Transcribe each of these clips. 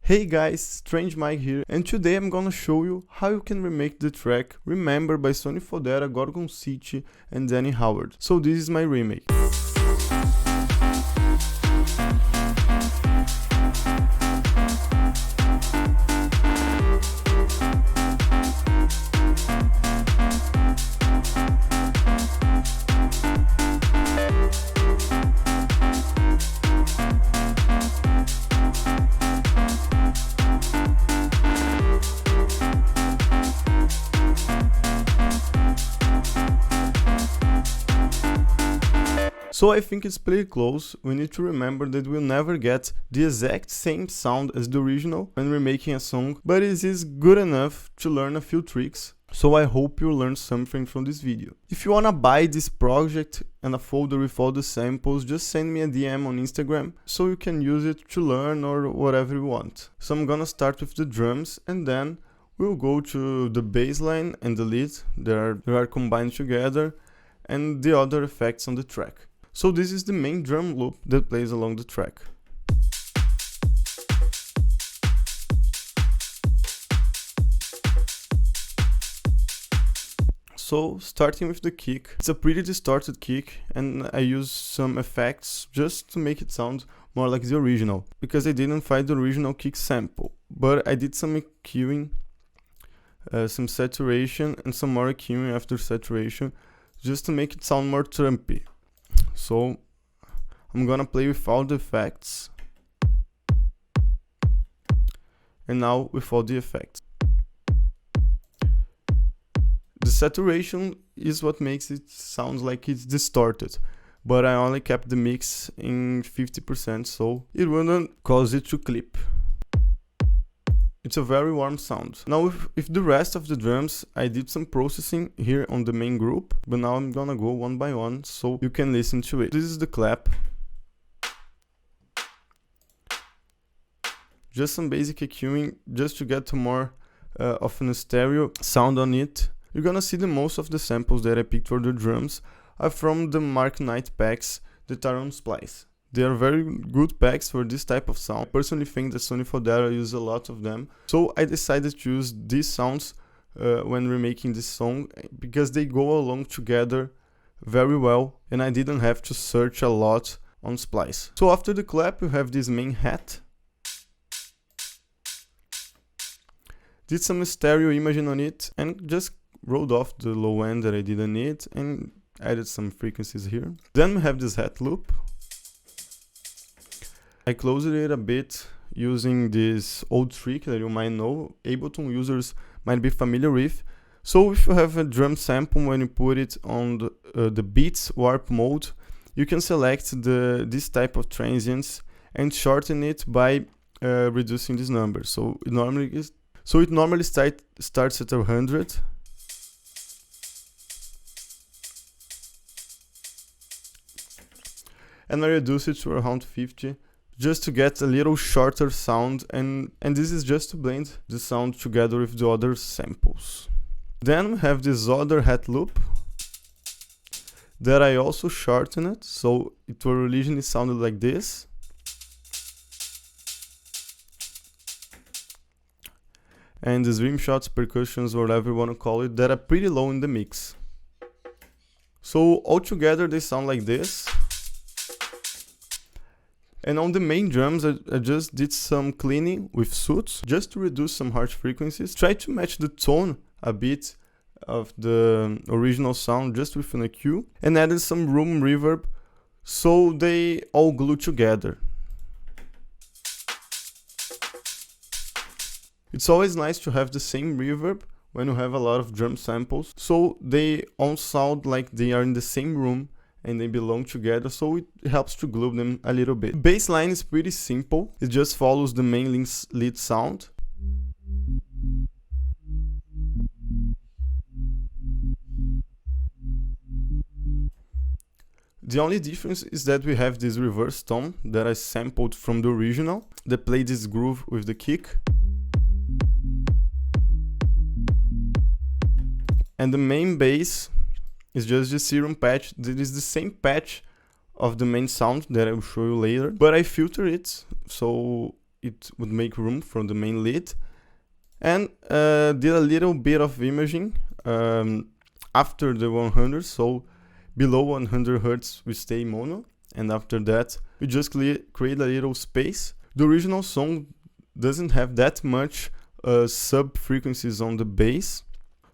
Hey guys, Strange Mike here, and today I'm gonna show you how you can remake the track Remember by Sonny Fodera, Gorgon City and Danny Howard. So this is my remake. So I think it's pretty close. We need to remember that we'll never get the exact same sound as the original when remaking a song, but it is good enough to learn a few tricks. So I hope you learned something from this video. If you wanna buy this project and a folder with all the samples, just send me a DM on Instagram so you can use it to learn or whatever you want. So I'm gonna start with the drums and then we'll go to the bass line and the lead. They are combined together, and the other effects on the track. So this is the main drum loop that plays along the track. So starting with the kick, it's a pretty distorted kick and I use some effects just to make it sound more like the original, because I didn't find the original kick sample, but I did some EQing, some saturation and some more EQing after saturation just to make it sound more trumpy. So I'm gonna play with all the effects and now with all the effects. The saturation is what makes it sound like it's distorted, but I only kept the mix in 50% so it wouldn't cause it to clip. It's a very warm sound. Now with the rest of the drums, I did some processing here on the main group, but now I'm gonna go one by one so you can listen to it. This is the clap. Just some basic EQing just to get to more of an stereo sound on it. You're gonna see the most of the samples that I picked for the drums are from the Mark Knight packs that are on Splice. They are very good packs for this type of sound. I personally think that Sonny Fodera uses a lot of them. So I decided to use these sounds when remaking this song because they go along together very well and I didn't have to search a lot on Splice. So after the clap you have this main hat. Did some stereo imaging on it and just rolled off the low end that I didn't need and added some frequencies here. Then we have this hat loop. I closed it a bit using this old trick that you might know, Ableton users might be familiar with. So if you have a drum sample, when you put it on the beats warp mode, you can select this type of transients and shorten it by reducing this number. So it normally starts at 100. And I reduce it to around 50. Just to get a little shorter sound, and this is just to blend the sound together with the other samples. Then we have this other hat loop that I also shorten it, so it originally sounded like this. And these rim shots, percussions, whatever you want to call it, that are pretty low in the mix. So altogether they sound like this. And on the main drums, I just did some cleaning with suits, just to reduce some harsh frequencies. Try to match the tone a bit of the original sound just with an EQ. And added some room reverb, so they all glue together. It's always nice to have the same reverb when you have a lot of drum samples, so they all sound like they are in the same room and they belong together, so it helps to glue them a little bit. Bass line is pretty simple, it just follows the main lead sound. The only difference is that we have this reverse tone that I sampled from the original, that played this groove with the kick. And the main bass is just the serum patch. That is the same patch of the main sound that I will show you later, but I filter it, so it would make room for the main lead. And did a little bit of imaging after the 100, so below 100 Hz we stay mono, and after that we just create a little space. The original song doesn't have that much sub frequencies on the bass,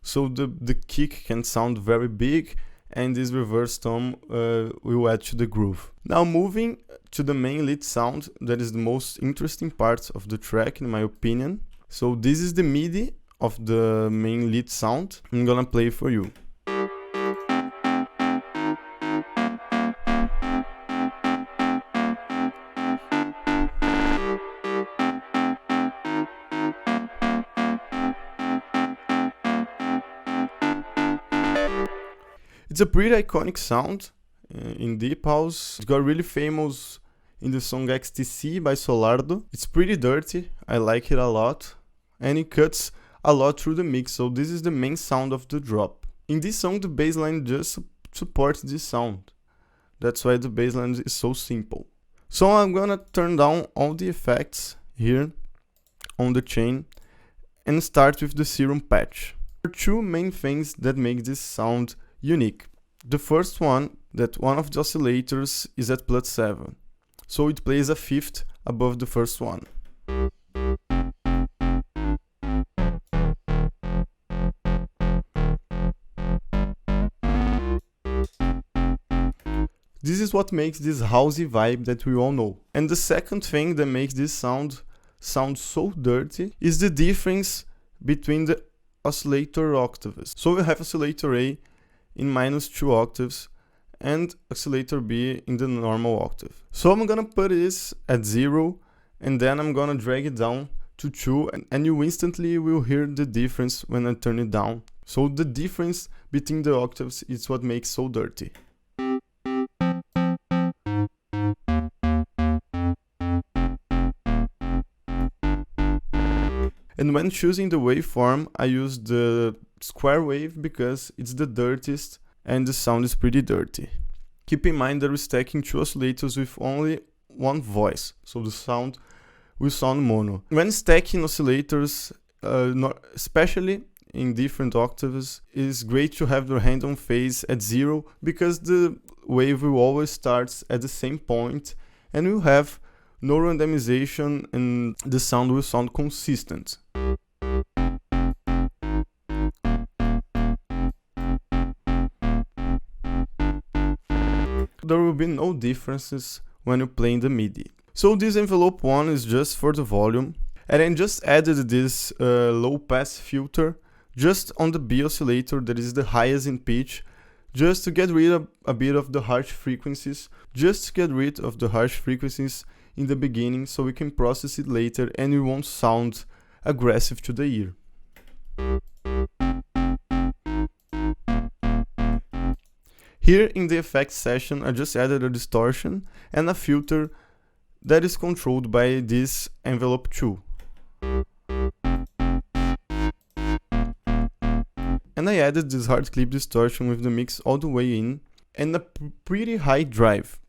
so the kick can sound very big, and this reverse tom will add to the groove. Now moving to the main lead sound, that is the most interesting part of the track in my opinion. So this is the MIDI of the main lead sound. I'm gonna play for you. It's a pretty iconic sound in deep house. It got really famous in the song XTC by Solardo. It's pretty dirty, I like it a lot, and it cuts a lot through the mix, so this is the main sound of the drop. In this song the bassline just supports this sound. That's why the bassline is so simple. So I'm gonna turn down all the effects here on the chain and start with the serum patch. There are two main things that make this sound unique. The first one, that one of the oscillators is at +7, so it plays a fifth above the first one. This is what makes this housey vibe that we all know. And the second thing that makes this sound so dirty is the difference between the oscillator octaves. So we have oscillator A in -2 octaves and oscillator B in the normal octave. So I'm gonna put this at 0 and then I'm gonna drag it down to 2 and you instantly will hear the difference when I turn it down. So the difference between the octaves is what makes so dirty. And when choosing the waveform, I use the square wave because it's the dirtiest and the sound is pretty dirty. Keep in mind that we're stacking two oscillators with only one voice, so the sound will sound mono. When stacking oscillators, especially in different octaves, it's great to have the random phase at 0 because the wave will always start at the same point and we'll have no randomization and the sound will sound consistent. There will be no differences when you play in the MIDI. So this envelope 1 is just for the volume, and I just added this low pass filter just on the B oscillator that is the highest in pitch, just to get rid of a bit of the harsh frequencies, in the beginning so we can process it later and it won't sound aggressive to the ear. Here in the effects session I just added a distortion and a filter that is controlled by this envelope 2. And I added this hard clip distortion with the mix all the way in and a pretty high drive.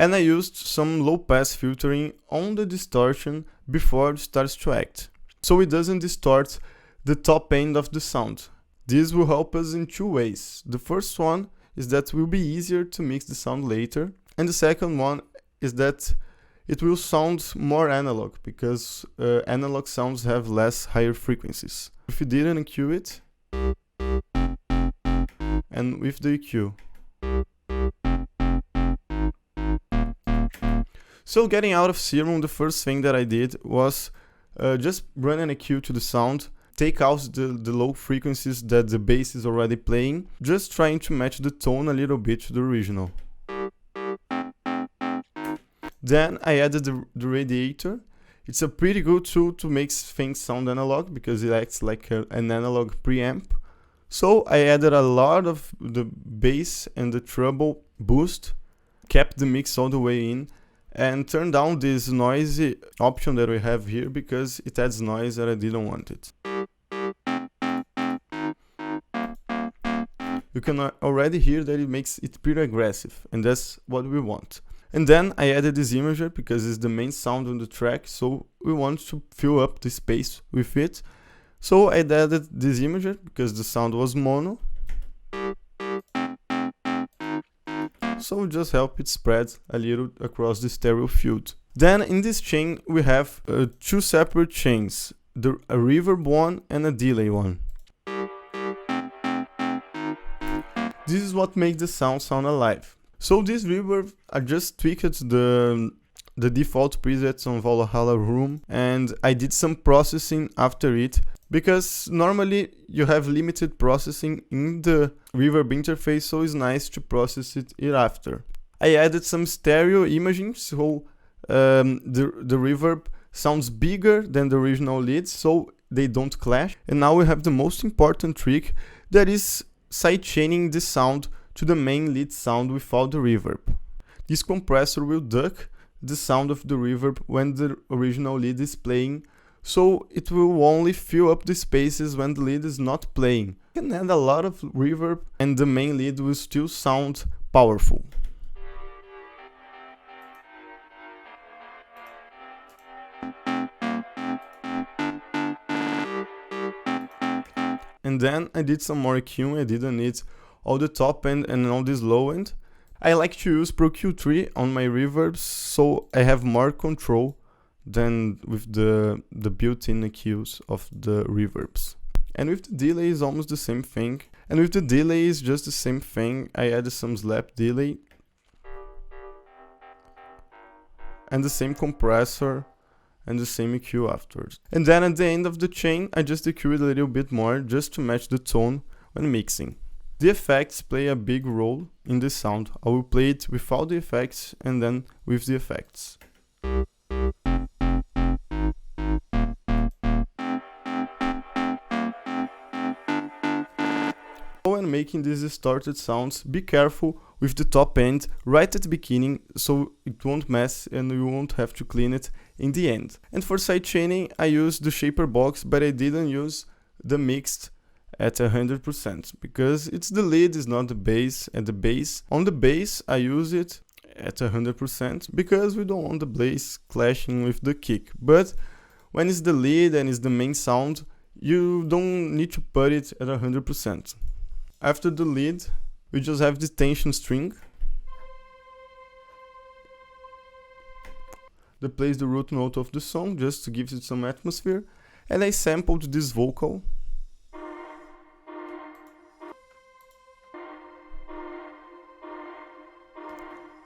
And I used some low pass filtering on the distortion before it starts to act, so it doesn't distort the top end of the sound. This will help us in two ways. The first one is that it will be easier to mix the sound later, and the second one is that it will sound more analog because analog sounds have less higher frequencies. If you didn't EQ it, and with the EQ. So getting out of Serum, the first thing that I did was just run an EQ to the sound, take out the low frequencies that the bass is already playing, just trying to match the tone a little bit to the original. Then I added the radiator. It's a pretty good tool to make things sound analog because it acts like an analog preamp. So I added a lot of the bass and the treble boost, kept the mix all the way in, and turned down this noisy option that we have here because it adds noise that I didn't want it. you can already hear that it makes it pretty aggressive, and that's what we want. And then I added this imager because it's the main sound on the track, so we want to fill up the space with it. So I added this imager because the sound was mono. So just help it spread a little across the stereo field. Then in this chain we have two separate chains, a reverb one and a delay one. This is what makes the sound alive. So this reverb, I just tweaked the default presets on Valhalla Room, and I did some processing after it, because normally you have limited processing in the reverb interface, so it's nice to process it after. I added some stereo imaging, so the reverb sounds bigger than the original leads, so they don't clash. And now we have the most important trick, that is sidechaining the sound to the main lead sound without the reverb. This compressor will duck the sound of the reverb when the original lead is playing, so it will only fill up the spaces when the lead is not playing. You can add a lot of reverb and the main lead will still sound powerful. And then I did some more EQing. I didn't need all the top end and all this low end. I like to use Pro Q3 on my reverbs, so I have more control than with the built-in EQs of the reverbs. And with the delay is almost the same thing. And with the delay is just the same thing. I added some slap delay and the same compressor and the same EQ afterwards. And then at the end of the chain, I just EQ it a little bit more just to match the tone when mixing. The effects play a big role in the sound. I will play it without the effects and then with the effects. When making these distorted sounds, be careful with the top end right at the beginning, so it won't mess and you won't have to clean it in the end. And for sidechaining, I used the shaper box, but I didn't use the mixed at 100% because it's the lead, is not the bass. At the bass, on the bass I use it at 100% because we don't want the bass clashing with the kick. But when it's the lead and it's the main sound, you don't need to put it at 100%. After the lead, we just have this tension string that plays the root note of the song just to give it some atmosphere, and I sampled this vocal.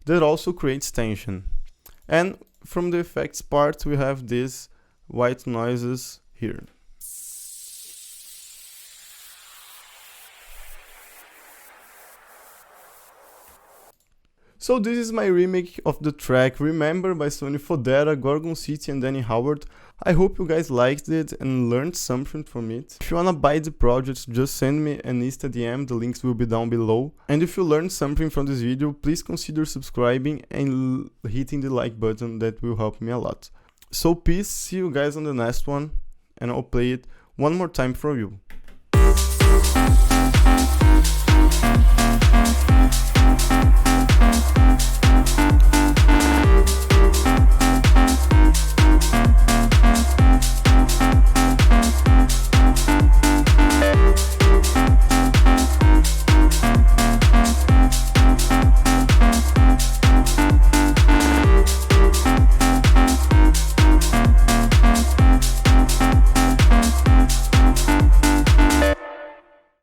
That also creates tension. And from the effects part, we have these white noises here. So this is my remake of the track Remember by Sonny Fodera, Gorgon City and Danny Howard. I hope you guys liked it and learned something from it. If you wanna buy the project, just send me an Insta DM, the links will be down below. And if you learned something from this video, please consider subscribing and hitting the like button, that will help me a lot. So peace, see you guys on the next one, and I'll play it one more time for you.